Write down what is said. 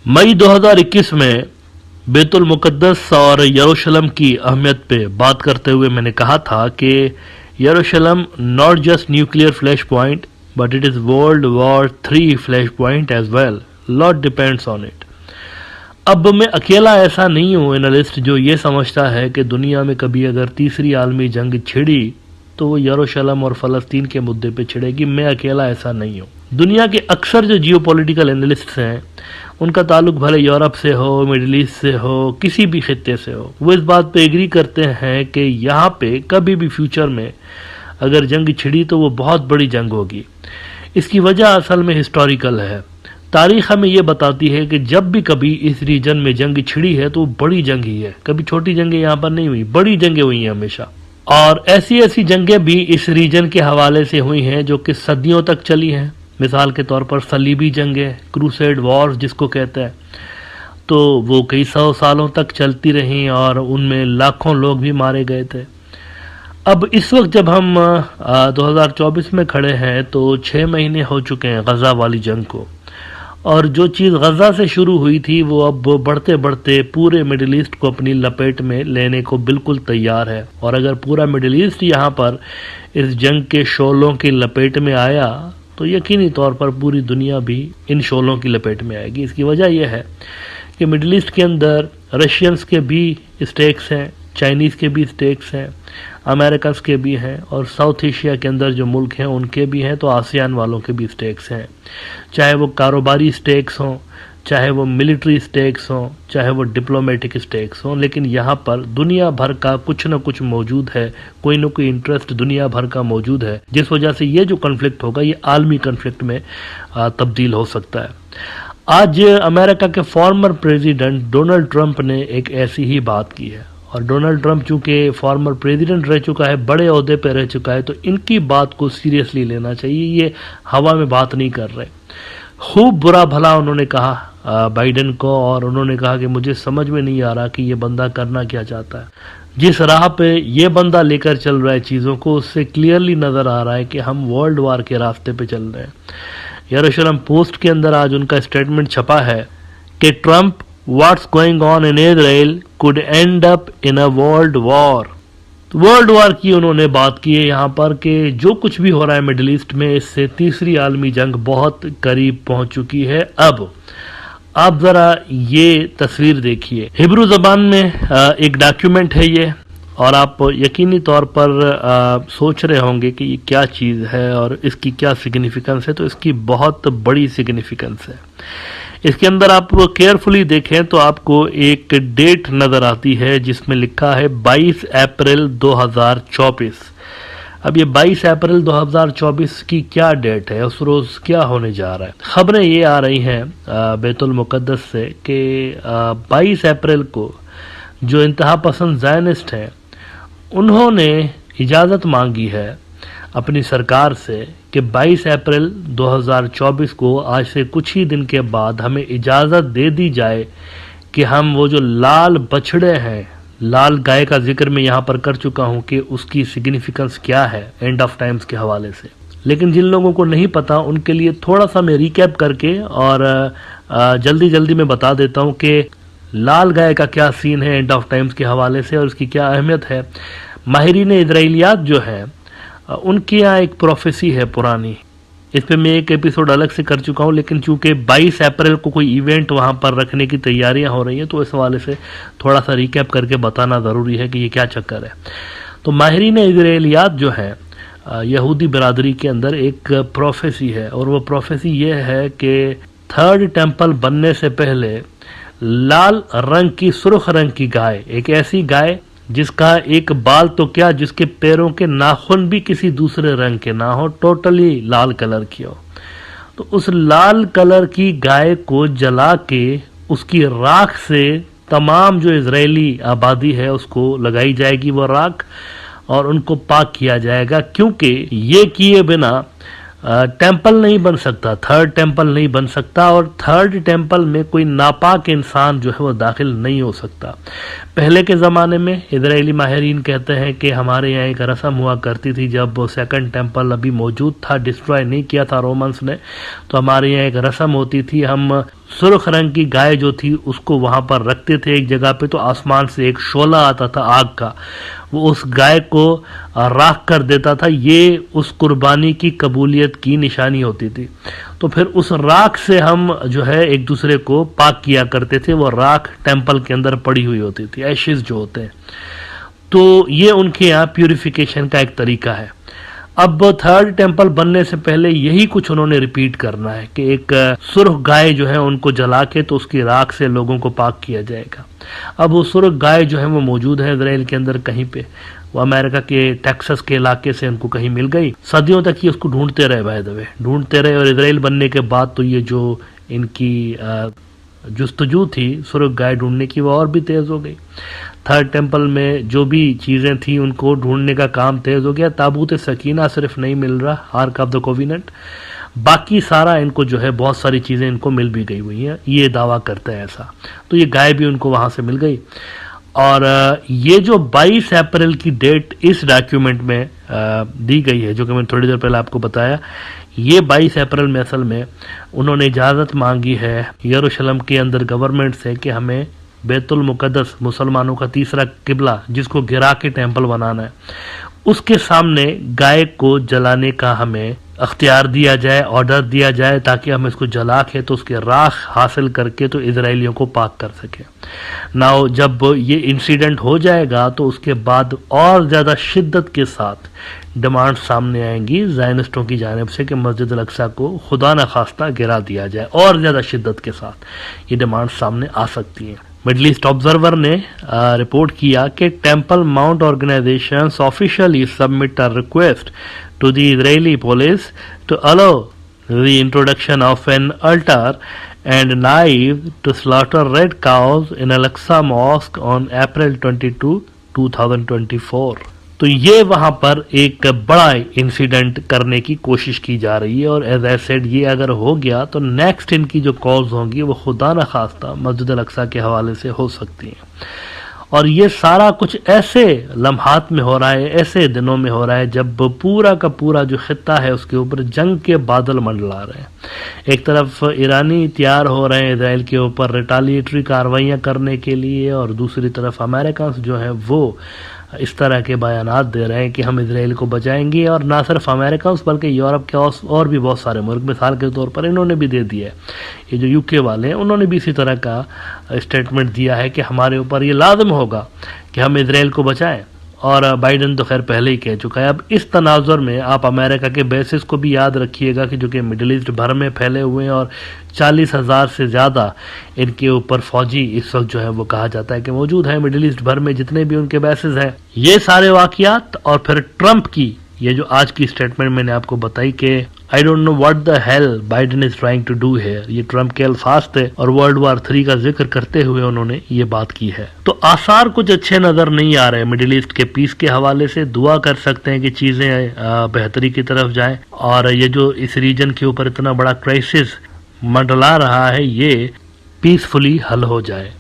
मई 2021 में बैतुल मुक़द्दस और यरूशलेम की अहमियत पे बात करते हुए मैंने कहा था कि यरूशलेम not just nuclear flashpoint but it is world war 3 flashpoint as well. Lot depends on it. अब मैं अकेला ऐसा नहीं हूँ एनालिस्ट जो ये समझता है कि दुनिया में कभी अगर तीसरी आलमी जंग छिड़ी तो वो यरूशलेम और फ़लस्तीन के मुद्दे पे छिड़ेगी. मैं अकेला ऐसा नहीं हूँ. दुनिया के अक्सर जो जियोपॉलिटिकल एनालिस्ट्स हैं उनका ताल्लुक भले यूरोप से हो, मिडिल ईस्ट से हो, किसी भी खित्ते से हो, वो इस बात पे एग्री करते हैं कि यहाँ पे कभी भी फ्यूचर में अगर जंग छिड़ी तो वो बहुत बड़ी जंग होगी. इसकी वजह असल में हिस्टोरिकल है. तारीख हमें ये बताती है कि जब भी कभी इस रीजन में जंग छिड़ी है तो बड़ी जंग ही है. कभी छोटी जंगें यहाँ पर नहीं हुई, बड़ी जंगें हुई हैं हमेशा. और ऐसी ऐसी जंगें भी इस रीजन के हवाले से हुई हैं जो कि सदियों तक चली हैं. मिसाल के तौर पर सलीबी जंगें, क्रूसेड वॉर्स जिसको कहते हैं, तो वो कई 100 सालों तक चलती रहीं और उनमें लाखों लोग भी मारे गए थे. अब इस वक्त जब हम 2024 में खड़े हैं तो 6 महीने हो चुके हैं गज़ा वाली जंग को, और जो चीज़ गज़ा से शुरू हुई थी वो अब बढ़ते बढ़ते पूरे मिडिल ईस्ट को अपनी लपेट में लेने को बिल्कुल तैयार है. और अगर पूरा मिडिल ईस्ट यहाँ पर इस जंग के शोलों की लपेट में आया तो यकीनी तौर पर पूरी दुनिया भी इन शोलों की लपेट में आएगी. इसकी वजह यह है कि मिडिल ईस्ट के अंदर रशियंस के भी स्टेक्स हैं, चाइनीज़ के भी स्टेक्स हैं, अमेरिकस के भी हैं, और साउथ एशिया के अंदर जो मुल्क हैं उनके भी हैं, तो आसियान वालों के भी स्टेक्स हैं. चाहे वो कारोबारी स्टेक्स हों, चाहे वो मिलिट्री स्टेक्स हों, चाहे वो डिप्लोमेटिक स्टेक्स हों, लेकिन यहाँ पर दुनिया भर का कुछ न कुछ मौजूद है. कोई न कोई इंटरेस्ट दुनिया भर का मौजूद है, जिस वजह से ये जो कन्फ्लिक्ट होगा ये आलमी कन्फ्लिक्ट में तब्दील हो सकता है. आज अमेरिका के फॉर्मर प्रेसिडेंट डोनाल्ड ट्रंप ने एक ऐसी ही बात की है. और डोनाल्ड ट्रंप चूंकि फॉर्मर प्रेसिडेंट रह चुका है, बड़े ओहदे पे रह चुका है, तो इनकी बात को सीरियसली लेना चाहिए. ये हवा में बात नहीं कर रहे. खूब बुरा भला उन्होंने कहा बाइडेन को, और उन्होंने कहा कि मुझे समझ में नहीं आ रहा कि ये बंदा करना क्या चाहता है. जिस राह पे ये बंदा लेकर चल रहा है चीज़ों को, उससे क्लियरली नज़र आ रहा है कि हम वर्ल्ड वार के रास्ते पे चल रहे हैं. यरूशलेम पोस्ट के अंदर आज उनका स्टेटमेंट छपा है कि Trump What's going on in Israel could end up in a world war. World war की उन्होंने बात की है यहाँ पर कि जो कुछ भी हो रहा है मिडिल ईस्ट में, इससे तीसरी आलमी जंग बहुत करीब पहुंच चुकी है. अब आप ज़रा ये तस्वीर देखिए. हिब्रू ज़बान में एक डॉक्यूमेंट है ये, और आप यकीनी तौर पर सोच रहे होंगे कि ये क्या चीज़ है और इसकी क्या सिग्निफिकेंस है. तो इसकी बहुत बड़ी सिग्निफिकेंस है. इसके अंदर आप केयरफुली देखें तो आपको एक डेट नज़र आती है जिसमें लिखा है 22 अप्रैल 2024. अब ये 22 अप्रैल 2024 की क्या डेट है, उस रोज़ क्या होने जा रहा है. खबरें ये आ रही हैं बैतुल मुक़द्दस से कि 22 अप्रैल को जो इंतहा पसंद ज़ायनिस्ट हैं उन्होंने इजाज़त मांगी है अपनी सरकार से कि 22 अप्रैल 2024 को, आज से कुछ ही दिन के बाद, हमें इजाज़त दे दी जाए कि हम वो जो लाल बछड़े हैं, लाल गाय का जिक्र मैं यहाँ पर कर चुका हूँ कि उसकी सिग्निफिकेंस क्या है एंड ऑफ टाइम्स के हवाले से. लेकिन जिन लोगों को नहीं पता उनके लिए थोड़ा सा मैं रिकैप करके और जल्दी जल्दी में बता देता हूँ कि लाल गाय का क्या सीन है एंड ऑफ टाइम्स के हवाले से और उसकी क्या अहमियत है. माहिरीन इजराइलियात जो हैं उनके यहाँ एक प्रोफेसी है पुरानी. इस पे मैं एक एपिसोड अलग से कर चुका हूँ, लेकिन चूंकि 22 अप्रैल को कोई इवेंट वहाँ पर रखने की तैयारियाँ हो रही हैं तो इस हवाले से थोड़ा सा रिकैप करके बताना ज़रूरी है कि ये क्या चक्कर है. तो माहिरीन इजराइलियात जो हैं यहूदी बिरादरी के अंदर एक प्रोफेसी है, और वो प्रोफेसी ये है कि थर्ड टेम्पल बनने से पहले लाल रंग की, सुर्ख रंग की गाय, एक ऐसी गाय जिसका एक बाल तो क्या, जिसके पैरों के नाखून भी किसी दूसरे रंग के ना हो, टोटली लाल कलर की हो, तो उस लाल कलर की गाय को जला के उसकी राख से तमाम जो इजरायली आबादी है उसको लगाई जाएगी वो राख, और उनको पाक किया जाएगा. क्योंकि ये किए बिना टेम्पल नहीं बन सकता, थर्ड टेम्पल नहीं बन सकता, और थर्ड टेम्पल में कोई नापाक इंसान जो है वो दाखिल नहीं हो सकता. पहले के ज़माने में इजरायली माहिरीन कहते हैं कि हमारे यहाँ एक रस्म हुआ करती थी, जब सेकंड टेम्पल अभी मौजूद था, डिस्ट्रॉय नहीं किया था रोमन्स ने, तो हमारे यहाँ एक रस्म होती थी, हम سرخ رنگ کی گائے جو تھی اس کو وہاں پر رکھتے تھے ایک جگہ پہ، تو آسمان سے ایک شعلہ آتا تھا آگ کا، وہ اس گائے کو راکھ کر دیتا تھا، یہ اس قربانی کی قبولیت کی نشانی ہوتی تھی۔ تو پھر اس راکھ سے ہم جو ہے ایک دوسرے کو پاک کیا کرتے تھے، وہ راکھ ٹیمپل کے اندر پڑی ہوئی ہوتی تھی، ایشز جو ہوتے ہیں، تو یہ ان کے یہاں پیوریفیکیشن کا ایک طریقہ ہے۔ اب تھرڈ ٹیمپل بننے سے پہلے یہی کچھ انہوں نے ریپیٹ کرنا ہے کہ ایک سرخ گائے جو ہے ان کو جلا کے تو اس کی راکھ سے لوگوں کو پاک کیا جائے گا۔ اب وہ سرخ گائے جو ہے وہ موجود ہے اسرائیل کے اندر کہیں پہ، وہ امریکہ کے ٹیکسس کے علاقے سے ان کو کہیں مل گئی، صدیوں تک یہ اس کو ڈھونڈتے رہے، بائی دا وے ڈھونڈتے رہے، اور اسرائیل بننے کے بعد تو یہ جو ان کی جستجو تھی سرخ گائے ڈھونڈنے کی وہ اور بھی تیز ہو گئی۔ تھرڈ ٹیمپل میں جو بھی چیزیں تھیں ان کو ڈھونڈنے کا کام تیز ہو گیا۔ تابوت سکینہ صرف نہیں مل رہا، آرک آف دا کوویننٹ، باقی سارا ان کو جو ہے بہت ساری چیزیں ان کو مل بھی گئی ہوئی ہیں، یہ دعویٰ کرتا ہے ایسا۔ تو یہ گائے بھی ان کو وہاں سے مل گئی، اور یہ جو 22 اپریل کی ڈیٹ اس ڈاکیومنٹ میں دی گئی ہے، جو کہ میں نے تھوڑی دیر پہلے آپ کو بتایا، یہ 22 اپریل میں اصل میں انہوں نے اجازت مانگی ہے یروشلم کے اندر گورنمنٹ سے کہ ہمیں بیت المقدس، مسلمانوں کا تیسرا قبلہ جس کو گرا کے ٹیمپل بنانا ہے، اس کے سامنے گائے کو جلانے کا ہمیں اختیار دیا جائے، آرڈر دیا جائے، تاکہ ہم اس کو جلا کے تو اس کے راکھ حاصل کر کے تو اسرائیلیوں کو پاک کر سکیں۔ ناؤ جب یہ انسیڈنٹ ہو جائے گا تو اس کے بعد اور زیادہ شدت کے ساتھ ڈیمانڈ سامنے آئیں گی زائنسٹوں کی جانب سے کہ مسجد الاقصیٰ کو خدا نخواستہ گرا دیا جائے، اور زیادہ شدت کے ساتھ یہ ڈیمانڈ سامنے آ سکتی ہیں۔ مڈل ایسٹ آبزرور نے رپورٹ کیا کہ Temple Mount organisations officially submit a request to the Israeli police to allow the introduction of an altar and knives to slaughter red cows in Al-Aqsa Mosque on April 22, 2024۔ تو یہ وہاں پر ایک بڑا incident کرنے کی کوشش کی جا رہی ہے، اور ایز آئی سیڈ یہ اگر ہو گیا تو نیکسٹ ان کی جو کالز ہوں گی وہ خدا نخواستہ مسجد الاقصیٰ کے حوالے سے ہو سکتی ہیں۔ اور یہ سارا کچھ ایسے لمحات میں ہو رہا ہے، ایسے دنوں میں ہو رہا ہے جب پورا کا پورا جو خطہ ہے اس کے اوپر جنگ کے بادل منڈلا رہے ہیں۔ ایک طرف ایرانی تیار ہو رہے ہیں اسرائیل کے اوپر ریٹالیٹری کارروائیاں کرنے کے لیے، اور دوسری طرف امریکنز جو ہیں وہ اس طرح کے بیانات دے رہے ہیں کہ ہم اسرائیل کو بچائیں گے، اور نہ صرف امریکنز بلکہ یورپ کے اور بھی بہت سارے ملک، مثال کے طور پر انہوں نے بھی دے دیا ہے، یہ جو یو کے والے ہیں انہوں نے بھی اسی طرح کا اسٹیٹمنٹ دیا ہے کہ ہمارے اوپر یہ لازم ہوگا کہ ہم اسرائیل کو بچائیں، اور بائیڈن تو خیر پہلے ہی کہہ چکا ہے۔ اب اس تناظر میں آپ امریکہ کے بیسز کو بھی یاد رکھیے گا کہ جو کہ مڈل ایسٹ بھر میں پھیلے ہوئے ہیں، اور 40,000 سے زیادہ ان کے اوپر فوجی اس وقت جو ہے وہ کہا جاتا ہے کہ موجود ہیں مڈل ایسٹ بھر میں جتنے بھی ان کے بیسز ہیں۔ یہ سارے واقعات اور پھر ٹرمپ کی یہ جو آج کی اسٹیٹمنٹ میں نے آپ کو بتائی کہ I don't know what the hell Biden is trying to do here، یہ ٹرمپ کے الفاظ تھے، اور ورلڈ وار 3 کا ذکر کرتے ہوئے انہوں نے یہ بات کی ہے۔ تو آثار کچھ اچھے نظر نہیں آ رہے مڈل ایسٹ کے پیس کے حوالے سے۔ دعا کر سکتے ہیں کہ چیزیں بہتری کی طرف جائیں، اور یہ جو اس ریجن کے اوپر اتنا بڑا کرائسس منڈلا رہا ہے یہ پیسفلی حل ہو جائے۔